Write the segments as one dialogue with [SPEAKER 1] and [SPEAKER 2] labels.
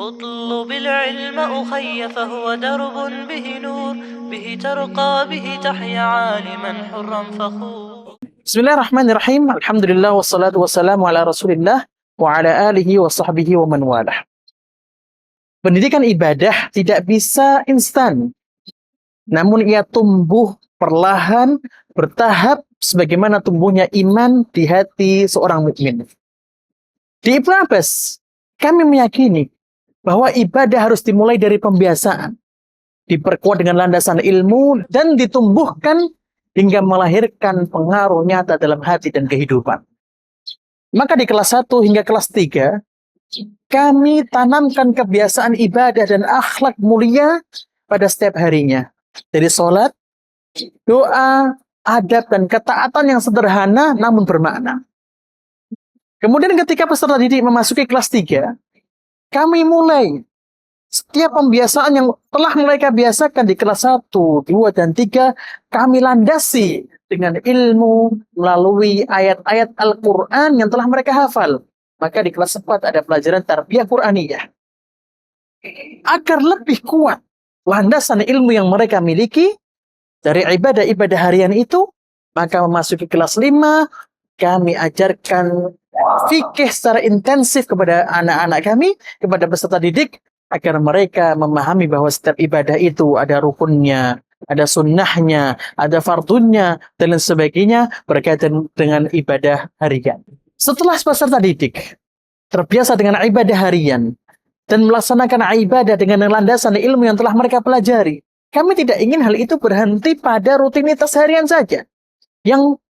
[SPEAKER 1] اطلب العلم أخي فهو درب به نور به ترقى به تحيا عالما حرا فخور.
[SPEAKER 2] Bismillahirrahmanirrahim. Alhamdulillah wassalatu wassalamu ala Rasulillah wa ala alihi wa sahbihi wa man walah. Pendidikan ibadah tidak bisa instan, namun ia tumbuh perlahan, bertahap sebagaimana tumbuhnya iman di hati seorang mukmin. Di Ibnu Abbas, kami meyakini bahwa ibadah harus dimulai dari pembiasaan, diperkuat dengan landasan ilmu, dan ditumbuhkan hingga melahirkan pengaruh nyata dalam hati dan kehidupan. Maka di kelas 1 hingga kelas 3, kami tanamkan kebiasaan ibadah dan akhlak mulia pada setiap harinya. Dari sholat, doa, adab, dan ketaatan yang sederhana namun bermakna. Kemudian ketika peserta didik memasuki kelas 3, kami mulai setiap pembiasaan yang telah mereka biasakan di kelas 1, 2, dan 3, kami landasi dengan ilmu melalui ayat-ayat Al-Quran yang telah mereka hafal. Maka di kelas 4 ada pelajaran tarbiyah Qur'aniyah. Agar lebih kuat landasan ilmu yang mereka miliki dari ibadah-ibadah harian itu, maka memasuki kelas 5, kami ajarkan fikih secara intensif kepada anak-anak kami, kepada peserta didik, agar mereka memahami bahwa setiap ibadah itu ada rukunnya, ada sunnahnya, ada fardunya, dan lain sebagainya berkaitan dengan ibadah harian. Setelah peserta didik terbiasa dengan ibadah harian dan melaksanakan ibadah dengan landasan ilmu yang telah mereka pelajari, kami tidak ingin hal itu berhenti pada rutinitas harian saja. Yang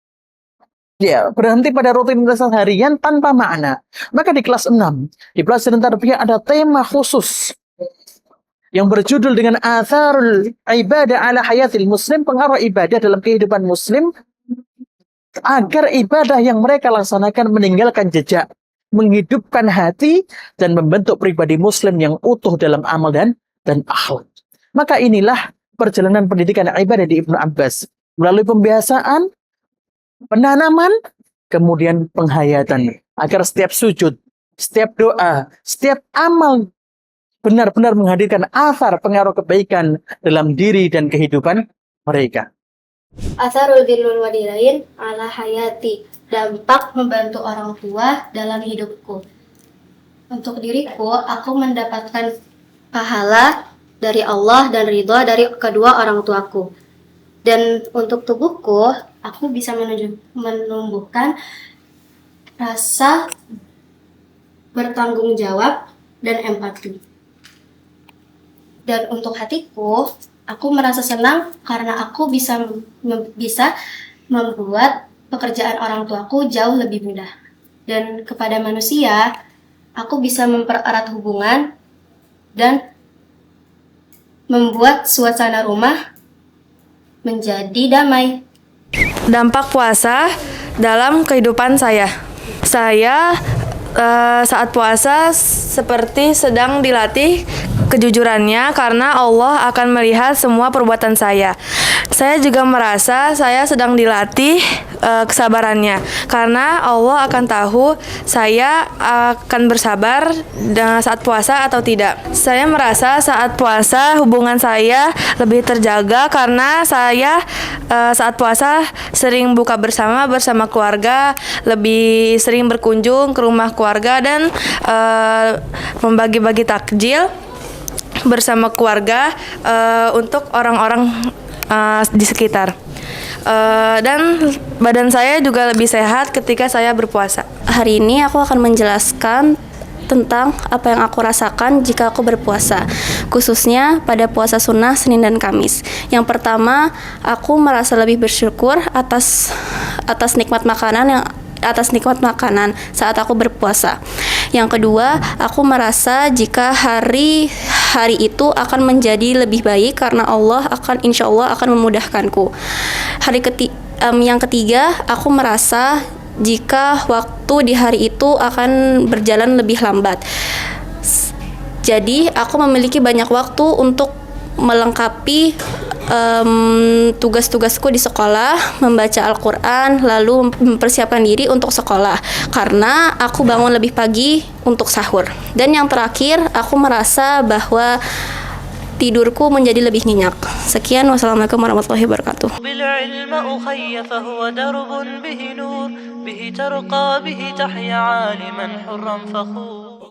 [SPEAKER 2] berhenti pada rutinitas harian tanpa makna. Maka di kelas 6, di pelajaran tarbiyah ada tema khusus yang berjudul dengan Atharul Ibadah ala Hayatil Muslim, pengaruh ibadah dalam kehidupan Muslim, agar ibadah yang mereka laksanakan meninggalkan jejak, menghidupkan hati, dan membentuk pribadi Muslim yang utuh dalam amal dan akhlak. Maka inilah perjalanan pendidikan ibadah di Ibnu Abbas, melalui pembiasaan, penanaman, kemudian penghayatan, agar setiap sujud, setiap doa, setiap amal benar-benar menghadirkan athar pengaruh kebaikan dalam diri dan kehidupan mereka.
[SPEAKER 3] Atharul birrul walidain ala hayati, dampak membantu orang tua dalam hidupku. Untuk diriku, aku mendapatkan pahala dari Allah dan ridha dari kedua orang tuaku. Dan untuk tubuhku, aku bisa menumbuhkan rasa bertanggung jawab dan empati. Dan untuk hatiku, aku merasa senang karena aku bisa membuat pekerjaan orang tuaku jauh lebih mudah. Dan kepada manusia, aku bisa mempererat hubungan dan membuat suasana rumah menjadi damai.
[SPEAKER 4] Dampak puasa dalam kehidupan saya. Saya saat puasa seperti sedang dilatih kejujurannya karena Allah akan melihat semua perbuatan saya. Saya juga merasa saya sedang dilatih kesabarannya karena Allah akan tahu saya akan bersabar saat puasa atau tidak. Saya merasa saat puasa hubungan saya lebih terjaga karena saya saat puasa sering buka bersama keluarga, lebih sering berkunjung ke rumah keluarga dan membagi-bagi takjil bersama keluarga untuk orang-orang di sekitar. Dan badan saya juga lebih sehat ketika saya berpuasa.
[SPEAKER 3] Hari ini aku akan menjelaskan tentang apa yang aku rasakan jika aku berpuasa, khususnya pada puasa sunnah Senin dan Kamis. Yang pertama, aku merasa lebih bersyukur atas nikmat makanan saat aku berpuasa. Yang kedua, aku merasa jika hari itu akan menjadi lebih baik karena Allah insya Allah akan memudahkanku. Yang ketiga, aku merasa jika waktu di hari itu akan berjalan lebih lambat. Jadi aku memiliki banyak waktu untuk melengkapi tugas-tugasku di sekolah, membaca Al-Quran, lalu mempersiapkan diri untuk sekolah karena aku bangun lebih pagi untuk sahur. Dan yang terakhir, aku merasa bahwa tidurku menjadi lebih nyenyak. Sekian, wassalamualaikum warahmatullahi wabarakatuh.
[SPEAKER 1] بالعلم أخي فهو درب به نور به ترقى به تحيا عالما حرا فخور